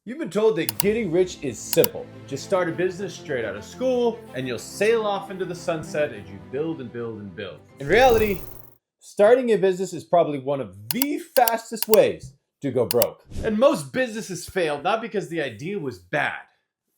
You've been told that getting rich is simple. Just start a business straight out of school and you'll sail off into the sunset as you build and build and build. In reality, starting a business is probably one of the fastest ways to go broke. And most businesses fail not because the idea was bad,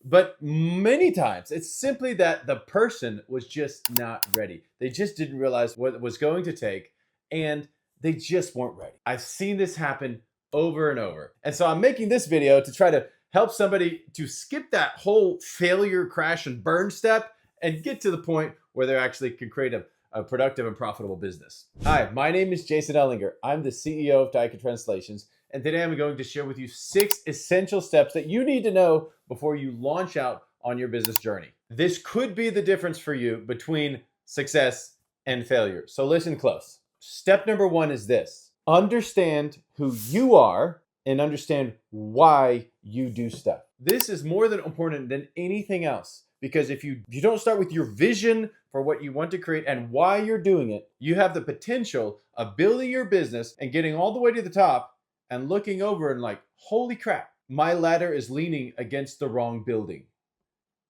but many times it's simply that the person was just not ready. They just didn't realize what it was going to take and they just weren't ready. I've seen this happen over and over. And so I'm making this video to try to help somebody to skip that whole failure, crash, and burn step and get to the point where they actually can create a productive and profitable business. Hi, my name is Jason Ellinger. I'm the CEO of Taika Translations, and today I'm going to share with you 6 essential steps that you need to know before you launch out on your business journey. This could be the difference for you between success and failure. So listen close. Step number 1 is this. Understand who you are and understand why you do stuff. This is more than important than anything else, because if you don't start with your vision for what you want to create and why you're doing it, you have the potential of building your business and getting all the way to the top and looking over and like, holy crap, my ladder is leaning against the wrong building.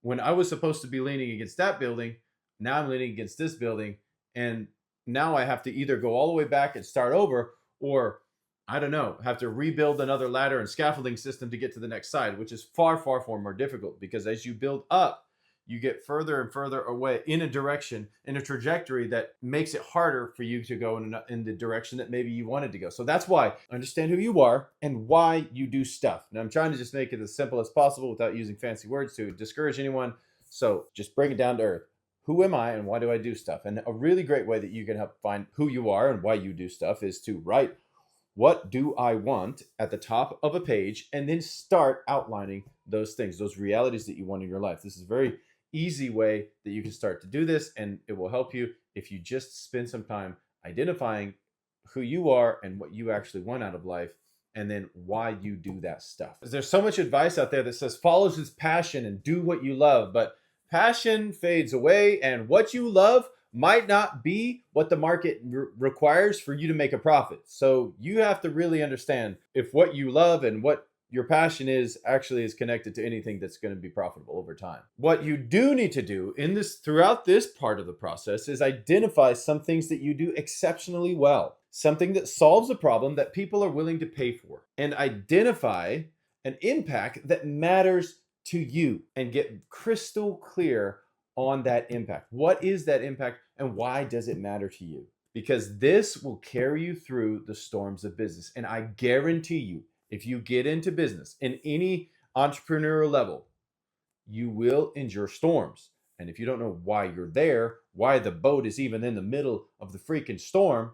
When I was supposed to be leaning against that building, now I'm leaning against this building, and now I have to either go all the way back and start over, or I don't know, have to rebuild another ladder and scaffolding system to get to the next side, which is far, far, far more difficult, because as you build up, you get further and further away in a direction, in a trajectory that makes it harder for you to go in the direction that maybe you wanted to go. So that's why understand who you are and why you do stuff. Now I'm trying to just make it as simple as possible without using fancy words to discourage anyone. So just bring it down to earth. Who am I and why do I do stuff? And a really great way that you can help find who you are and why you do stuff is to write "what do I want" at the top of a page, and then start outlining those things, those realities that you want in your life. This is a very easy way that you can start to do this, and it will help you if you just spend some time identifying who you are and what you actually want out of life, and then why you do that stuff. There's so much advice out there that says follow his passion and do what you love, but passion fades away, and what you love might not be what the market requires for you to make a profit. So you have to really understand if what you love and what your passion is actually is connected to anything that's going to be profitable over time. What you do need to do throughout this part of the process is identify some things that you do exceptionally well, something that solves a problem that people are willing to pay for, and identify an impact that matters to you and get crystal clear on that impact. What is that impact and why does it matter to you? Because this will carry you through the storms of business. And I guarantee you, if you get into business in any entrepreneurial level, you will endure storms. And if you don't know why you're there, why the boat is even in the middle of the freaking storm,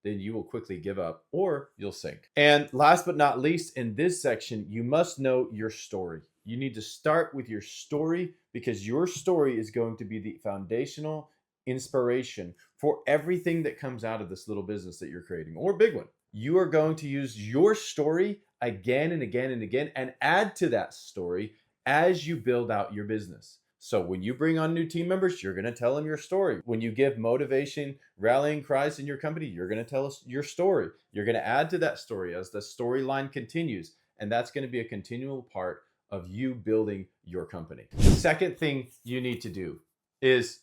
then you will quickly give up or you'll sink. And last but not least, in this section, you must know your story. You need to start with your story, because your story is going to be the foundational inspiration for everything that comes out of this little business that you're creating, or big one. You are going to use your story again and again and again and add to that story as you build out your business. So when you bring on new team members, you're going to tell them your story. When you give motivation, rallying cries in your company, you're going to tell us your story. You're going to add to that story as the storyline continues. And that's going to be a continual part of you building your company. The second thing you need to do is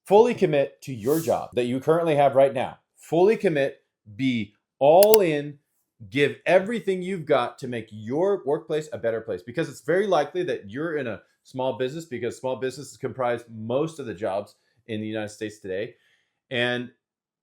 fully commit to your job that you currently have right now. Fully commit, be all in, give everything you've got to make your workplace a better place, because it's very likely that you're in a small business, because small businesses comprise most of the jobs in the United States today. And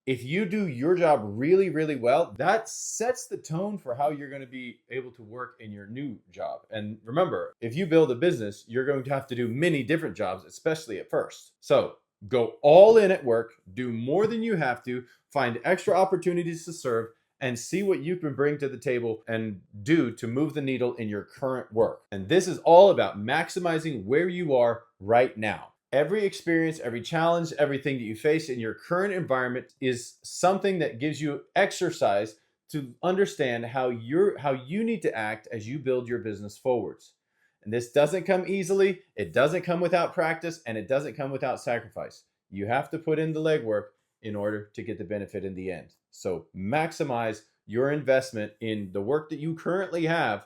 if you do your job really, really well, that sets the tone for how you're going to be able to work in your new job. And remember, if you build a business, you're going to have to do many different jobs, especially at first. So go all in at work, do more than you have to, find extra opportunities to serve, and see what you can bring to the table and do to move the needle in your current work. And this is all about maximizing where you are right now. Every experience, every challenge, everything that you face in your current environment is something that gives you exercise to understand how you need to act as you build your business forwards. And this doesn't come easily, it doesn't come without practice, and it doesn't come without sacrifice. You have to put in the legwork in order to get the benefit in the end. So maximize your investment in the work that you currently have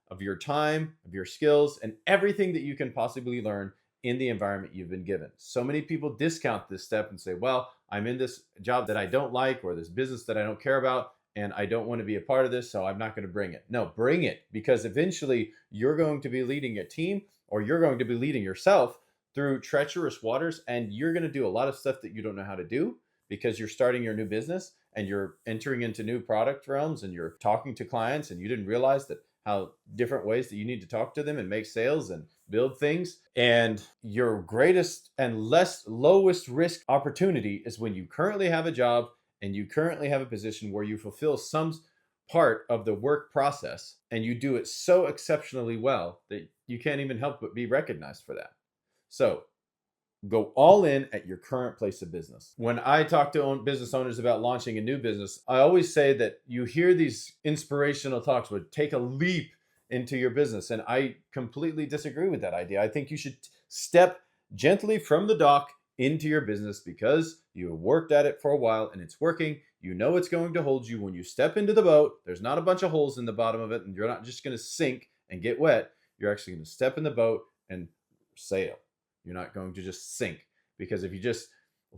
of your time, of your skills, and everything that you can possibly learn in the environment you've been given. So many people discount this step and say, well, I'm in this job that I don't like, or this business that I don't care about, and I don't want to be a part of this, so I'm not going to bring it. No, bring it, because eventually you're going to be leading a team, or you're going to be leading yourself through treacherous waters, and you're going to do a lot of stuff that you don't know how to do because you're starting your new business and you're entering into new product realms and you're talking to clients and you didn't realize that how different ways that you need to talk to them and make sales and build things. And your greatest and lowest risk opportunity is when you currently have a job and you currently have a position where you fulfill some part of the work process and you do it so exceptionally well that you can't even help but be recognized for that. So go all in at your current place of business. When I talk to business owners about launching a new business, I always say that you hear these inspirational talks would take a leap into your business. And I completely disagree with that idea. I think you should step gently from the dock into your business because you have worked at it for a while and it's working. You know it's going to hold you. When you step into the boat, there's not a bunch of holes in the bottom of it and you're not just going to sink and get wet. You're actually going to step in the boat and sail. You're not going to just sink, because if you just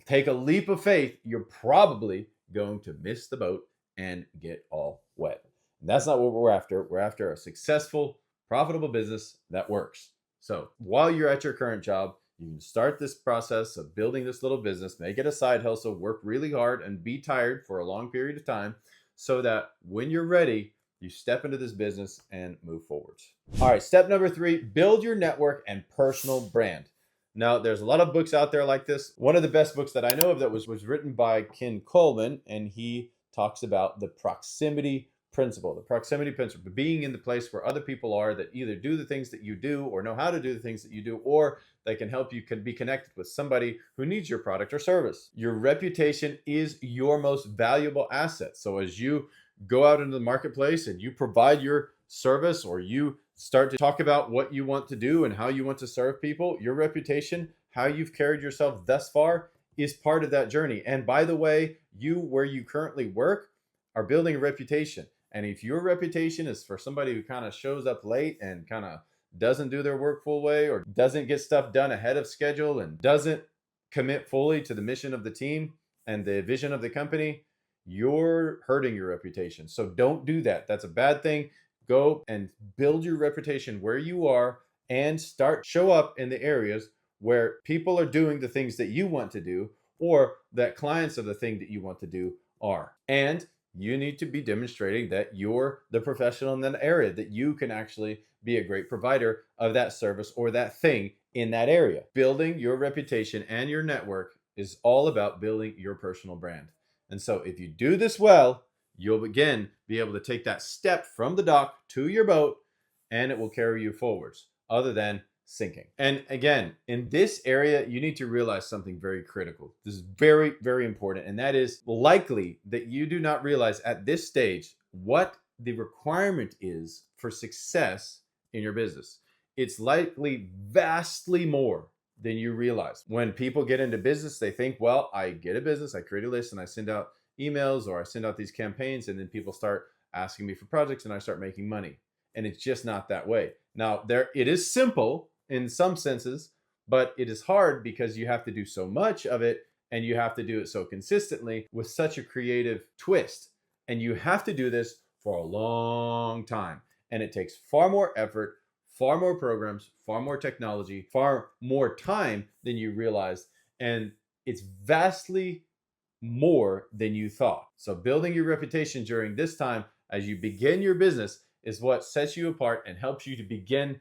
take a leap of faith, you're probably going to miss the boat and get all wet. And that's not what we're after. We're after a successful, profitable business that works. So while you're at your current job, you can start this process of building this little business, make it a side hustle, work really hard and be tired for a long period of time so that when you're ready, you step into this business and move forwards. All right, step number 3, build your network and personal brand. Now, there's a lot of books out there like this. One of the best books that I know of that was written by Coleman, and he talks about the proximity principle. The proximity principle, being in the place where other people are that either do the things that you do or know how to do the things that you do, or they can help you be connected with somebody who needs your product or service. Your reputation is your most valuable asset. So as you go out into the marketplace and you provide your service, or you start to talk about what you want to do and how you want to serve people, your reputation, how you've carried yourself thus far, is part of that journey. And by the way, you, where you currently work, are building a reputation. And if your reputation is for somebody who kind of shows up late and kind of doesn't do their work full way, or doesn't get stuff done ahead of schedule, and doesn't commit fully to the mission of the team and the vision of the company, you're hurting your reputation. So don't do that. That's a bad thing. Go and build your reputation where you are and show up in the areas where people are doing the things that you want to do, or that clients of the thing that you want to do are. And you need to be demonstrating that you're the professional in that area, that you can actually be a great provider of that service or that thing in that area. Building your reputation and your network is all about building your personal brand. And so if you do this well, you'll again be able to take that step from the dock to your boat, and it will carry you forwards other than sinking. And again, in this area, you need to realize something very critical. This is very, very important. And that is likely that you do not realize at this stage what the requirement is for success in your business. It's likely vastly more than you realize. When people get into business, they think, well, I get a business, I create a list, and I send out emails, or I send out these campaigns, and then people start asking me for projects and I start making money. And it's just not that way. Now, it is simple in some senses, but it is hard because you have to do so much of it, and you have to do it so consistently with such a creative twist. And you have to do this for a long time. And it takes far more effort, far more programs, far more technology, far more time than you realized. And it's vastly more than you thought. So building your reputation during this time as you begin your business is what sets you apart and helps you to begin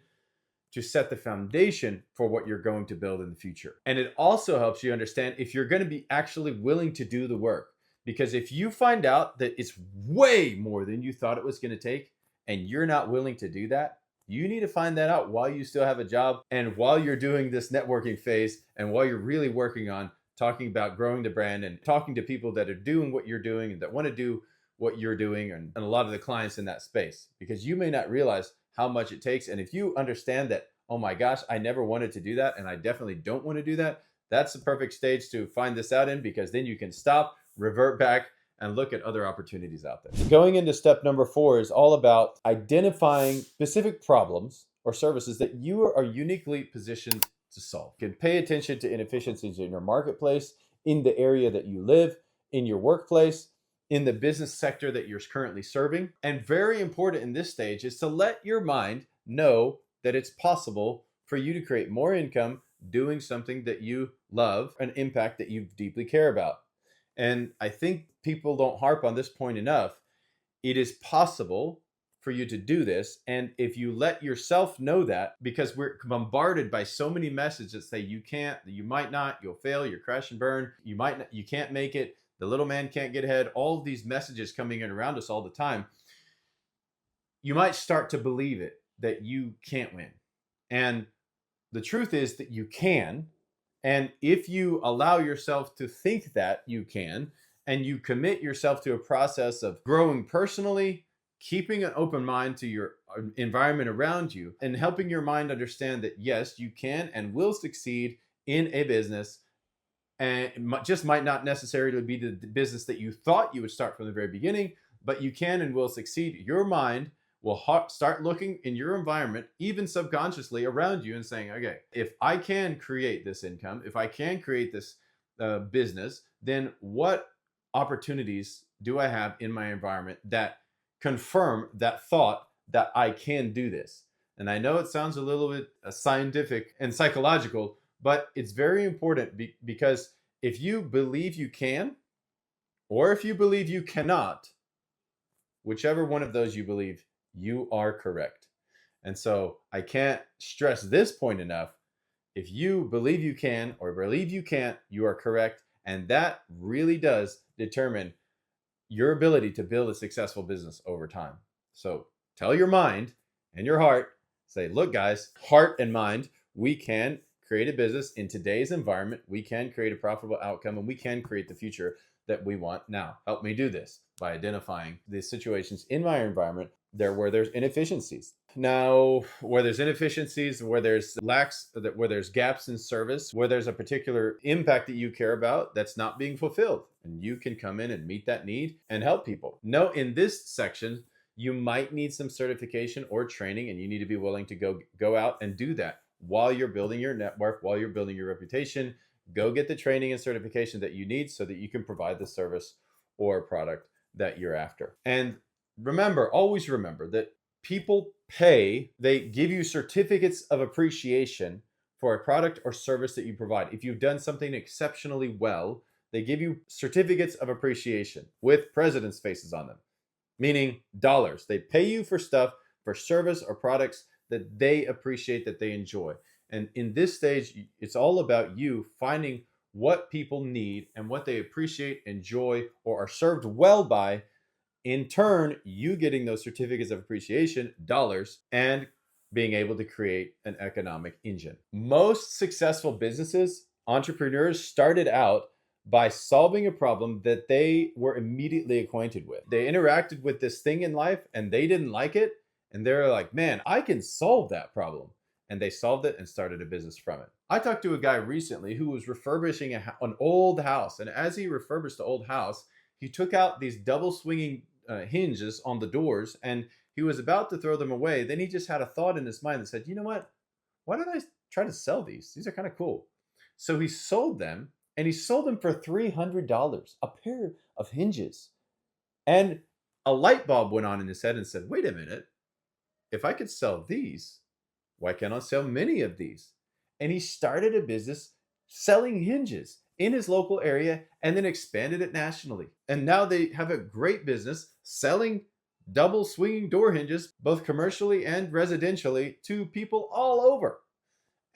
to set the foundation for what you're going to build in the future. And it also helps you understand if you're going to be actually willing to do the work. Because if you find out that it's way more than you thought it was going to take, and you're not willing to do that, you need to find that out while you still have a job, and while you're doing this networking phase, and while you're really working on talking about growing the brand and talking to people that are doing what you're doing and that want to do what you're doing, and a lot of the clients in that space, because you may not realize how much it takes. And if you understand that, oh my gosh, I never wanted to do that, and I definitely don't want to do that, that's the perfect stage to find this out in, because then you can stop, revert back, and look at other opportunities out there. Going into step number 4 is all about identifying specific problems or services that you are uniquely positioned to solve. You can pay attention to inefficiencies in your marketplace, in the area that you live, in your workplace, in the business sector that you're currently serving. And very important in this stage is to let your mind know that it's possible for you to create more income doing something that you love, an impact that you deeply care about. And I think people don't harp on this point enough. It is possible for you to do this. And if you let yourself know that, because we're bombarded by so many messages that say you can't, you might not, you'll fail, you're crash and burn, you might not, you can't make it, the little man can't get ahead, all of these messages coming in around us all the time, you might start to believe it, that you can't win. And the truth is that you can. And if you allow yourself to think that you can, and you commit yourself to a process of growing personally, keeping an open mind to your environment around you, and helping your mind understand that yes, you can and will succeed in a business, and it just might not necessarily be the business that you thought you would start from the very beginning, but you can and will succeed. Your mind will start looking in your environment, even subconsciously around you, and saying, okay, if I can create this income, if I can create this business, then what opportunities do I have in my environment that confirm that thought that I can do this? And I know it sounds a little bit scientific and psychological, but it's very important because if you believe you can, or if you believe you cannot, whichever one of those you believe, you are correct. And so I can't stress this point enough. If you believe you can or believe you can't, you are correct. And that really does determine your ability to build a successful business over time. So tell your mind and your heart, say, look, guys, heart and mind, we can create a business in today's environment. We can create a profitable outcome, and we can create the future that we want. Now, help me do this by identifying the situations in my environment where there's inefficiencies. Now, where there's inefficiencies, where there's where there's gaps in service, where there's a particular impact that you care about that's not being fulfilled, and you can come in and meet that need and help people. No, in this section, you might need some certification or training, and you need to be willing to go out and do that while you're building your network, while you're building your reputation. Go get the training and certification that you need so that you can provide the service or product that you're after. And always remember that people they give you certificates of appreciation for a product or service that you provide. If you've done something exceptionally well, they give you certificates of appreciation with presidents' faces on them, meaning dollars. They pay you for stuff, for service or products that they appreciate, that they enjoy. And in this stage, it's all about you finding what people need and what they appreciate, enjoy, or are served well by. In turn, you getting those certificates of appreciation, dollars, and being able to create an economic engine. Most successful businesses, entrepreneurs, started out by solving a problem that they were immediately acquainted with. They interacted with this thing in life and they didn't like it. And they're like, man, I can solve that problem. And they solved it and started a business from it. I talked to a guy recently who was refurbishing an old house. And as he refurbished the old house, he took out these double swinging hinges on the doors, and he was about to throw them away. Then he just had a thought in his mind that said, you know what? Why don't I try to sell these? These are kind of cool. So he sold them, and he sold them for $300, a pair of hinges. And a light bulb went on in his head and said, wait a minute. If I could sell these, why can't I sell many of these? And he started a business selling hinges in his local area and then expanded it nationally. And now they have a great business selling double swinging door hinges, both commercially and residentially, to people all over.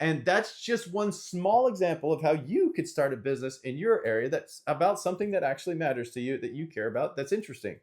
And that's just one small example of how you could start a business in your area that's about something that actually matters to you, that you care about, that's interesting,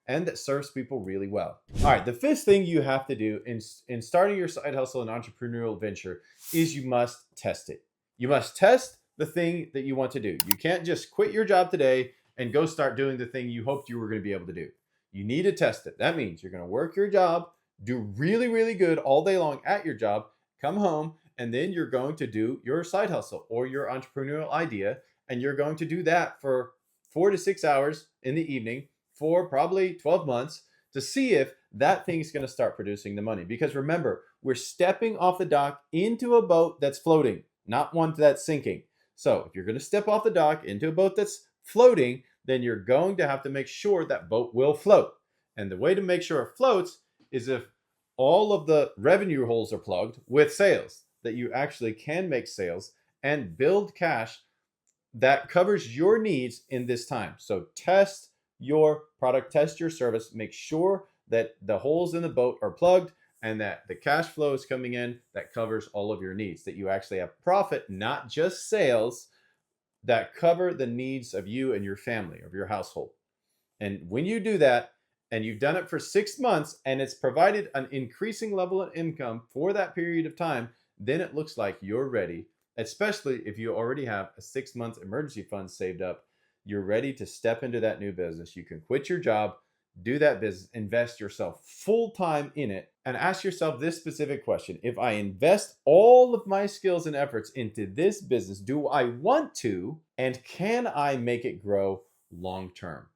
and that serves people really well. All right, the fifth thing you have to do in starting your side hustle and entrepreneurial venture is you must test it. You must test the thing that you want to do. You can't just quit your job today and go start doing the thing you hoped you were going to be able to do. You need to test it. That means you're going to work your job, do really, really good all day long at your job, come home, and then you're going to do your side hustle or your entrepreneurial idea, and you're going to do that for 4 to 6 hours in the evening for probably 12 months to see if that thing's going to start producing the money. Because remember, we're stepping off the dock into a boat that's floating, not one that's sinking. So if you're going to step off the dock into a boat that's floating, then you're going to have to make sure that boat will float. And the way to make sure it floats is if all of the revenue holes are plugged with sales, that you actually can make sales and build cash that covers your needs in this time. So test your product, test your service, make sure that the holes in the boat are plugged and that the cash flow is coming in that covers all of your needs, that you actually have profit, not just sales, that cover the needs of you and your family, of your household. And when you do that, and you've done it for 6 months, and it's provided an increasing level of income for that period of time, then it looks like you're ready, especially if you already have a 6-month emergency fund saved up. You're ready to step into that new business. You can quit your job, do that business, invest yourself full time in it, and ask yourself this specific question. If I invest all of my skills and efforts into this business, do I want to, and can I make it grow long term?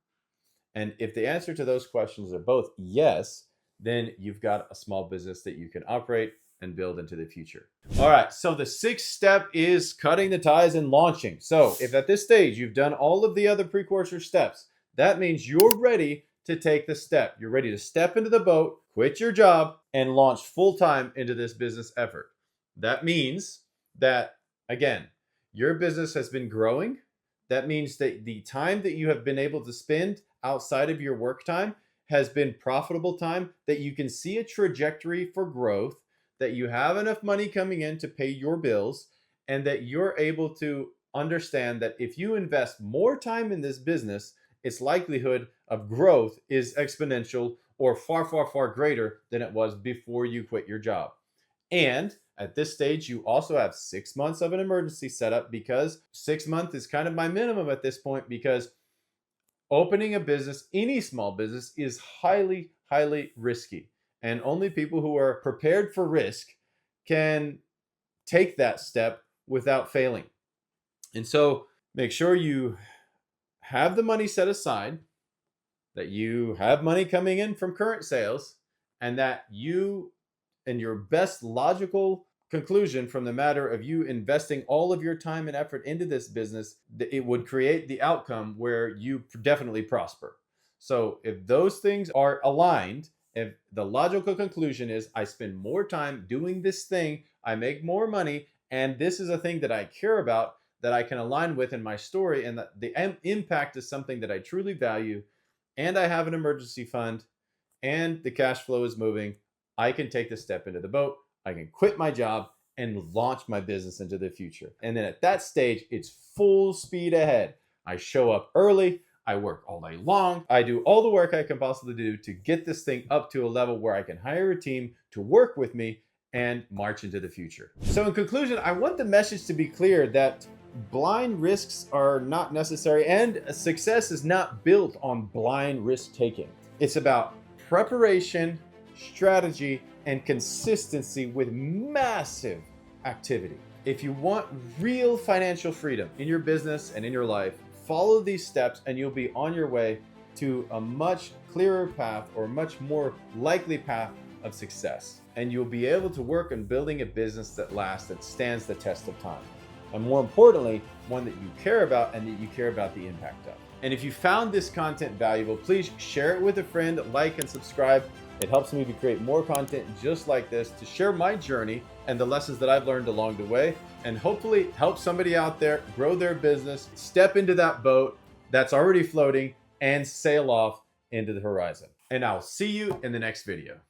And if the answer to those questions are both yes, then you've got a small business that you can operate and build into the future. All right, so the 6th step is cutting the ties and launching. So if at this stage you've done all of the other precursor steps, that means you're ready to take the step. You're ready to step into the boat, quit your job, and launch full-time into this business effort. That means that, again, your business has been growing. That means that the time that you have been able to spend outside of your work time has been profitable time, that you can see a trajectory for growth, that you have enough money coming in to pay your bills, and that you're able to understand that if you invest more time in this business, its likelihood of growth is exponential or far, far, far greater than it was before you quit your job. And at this stage, you also have 6 months of an emergency setup, because 6 months is kind of my minimum at this point, because opening a business, any small business, is highly, highly risky. And only people who are prepared for risk can take that step without failing. And so make sure you have the money set aside, that you have money coming in from current sales, and that you, and your best logical conclusion from the matter of you investing all of your time and effort into this business, it would create the outcome where you definitely prosper. So if those things are aligned, if the logical conclusion is I spend more time doing this thing, I make more money, and this is a thing that I care about, that I can align with in my story, and that the impact is something that I truly value, and I have an emergency fund, and the cash flow is moving, I can take the step into the boat. I can quit my job and launch my business into the future. And then at that stage, it's full speed ahead. I show up early. I work all day long. I do all the work I can possibly do to get this thing up to a level where I can hire a team to work with me and march into the future. So in conclusion, I want the message to be clear that blind risks are not necessary, and success is not built on blind risk taking. It's about preparation, strategy, and consistency with massive activity. If you want real financial freedom in your business and in your life, follow these steps and you'll be on your way to a much clearer path, or much more likely path of success. And you'll be able to work on building a business that lasts, that stands the test of time. And more importantly, one that you care about and that you care about the impact of. And if you found this content valuable, please share it with a friend, like and subscribe. It helps me to create more content just like this, to share my journey and the lessons that I've learned along the way, and hopefully help somebody out there grow their business, step into that boat that's already floating, and sail off into the horizon. And I'll see you in the next video.